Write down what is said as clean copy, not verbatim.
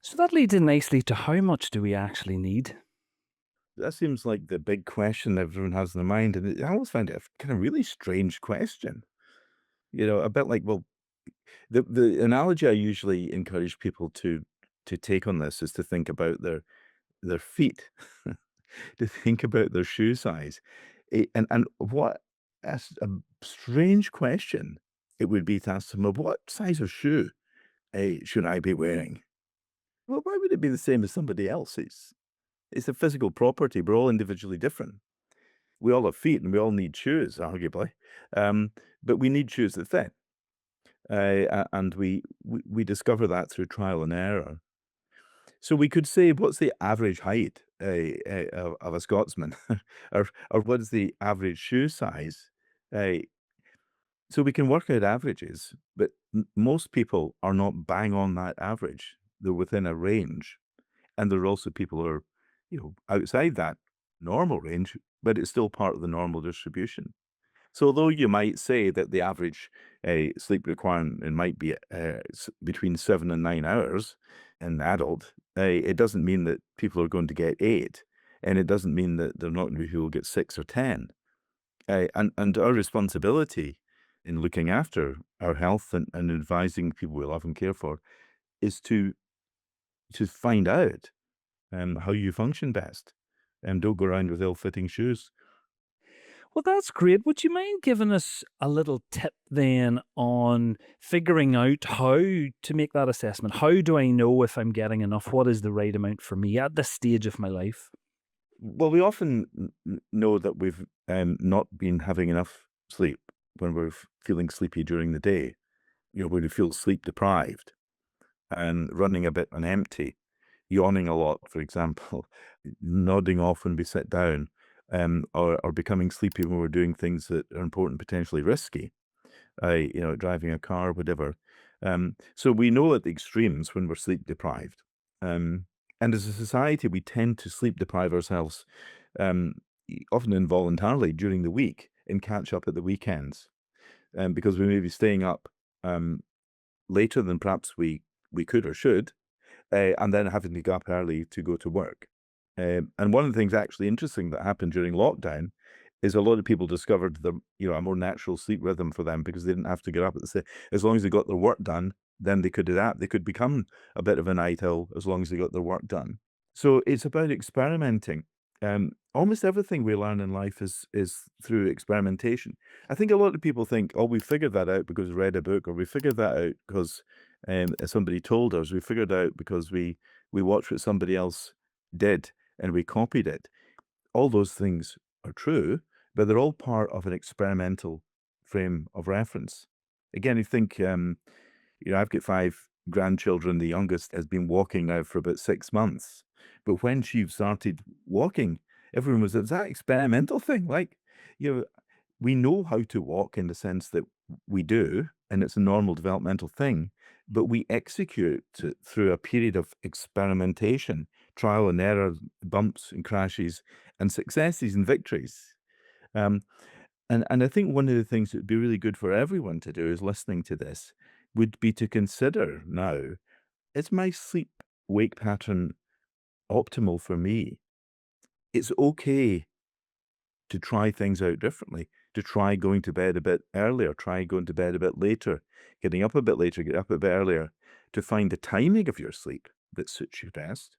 So that leads in nicely to how much do we actually need? That seems like the big question everyone has in their mind, and I always find it a kind of really strange question. A bit like, well, the analogy I usually encourage people to take on this is to think about their feet, to think about their shoe size, and what a strange question it would be to ask them, well, what size of shoe should I be wearing? Well, why would it be the same as somebody else's? It's a physical property. We're all individually different. We all have feet and we all need shoes, arguably. Um, but we need shoes that fit. And we discover that through trial and error. So we could say, what's the average height of a Scotsman? Or what is the average shoe size? Uh, so we can work out averages, but most people are not bang on that average. They're within a range. And there are also people who are, outside that normal range, but it's still part of the normal distribution. So although you might say that the average sleep requirement might be between 7 and 9 hours in an adult, it doesn't mean that people are going to get 8, and it doesn't mean that they're not going to be people who get 6 or 10. And our responsibility in looking after our health and advising people we love and care for is to find out how you function best, and don't go around with ill-fitting shoes. Well, that's great. Would you mind giving us a little tip then on figuring out how to make that assessment? How do I know if I'm getting enough? What is the right amount for me at this stage of my life? Well, we often know that we've not been having enough sleep when we're feeling sleepy during the day. When we feel sleep deprived and running a bit on empty, yawning a lot, for example, nodding off when we sit down, or becoming sleepy when we're doing things that are important, potentially risky, driving a car, whatever. So we know at the extremes when we're sleep deprived. Um, and as a society, we tend to sleep deprive ourselves, um, often involuntarily during the week and catch up at the weekends, because we may be staying up um, later than perhaps we could or should, and then having to get up early to go to work. And one of the things actually interesting that happened during lockdown is a lot of people discovered a more natural sleep rhythm for them because they didn't have to get up at the same. As long as they got their work done, then they could do that. They could become a bit of a night owl as long as they got their work done. So it's about experimenting. Almost everything we learn in life is through experimentation. I think a lot of people think, "Oh, we figured that out because we read a book, or we figured that out because somebody told us. We figured out because we watched what somebody else did and we copied it." All those things are true, but they're all part of an experimental frame of reference. Again, you think, I've got 5 grandchildren. The youngest has been walking now for about 6 months. But when she started walking, everyone was, "Is that experimental thing?" Like, you know, we know how to walk in the sense that we do, and it's a normal developmental thing, but we execute it through a period of experimentation, trial and error, bumps and crashes, and successes and victories. Um, and I think one of the things that would be really good for everyone to do is listening to this would be to consider now, is my sleep wake pattern optimal for me? It's okay to try things out differently, to try going to bed a bit earlier, try going to bed a bit later, getting up a bit later, get up a bit earlier, to find the timing of your sleep that suits you best.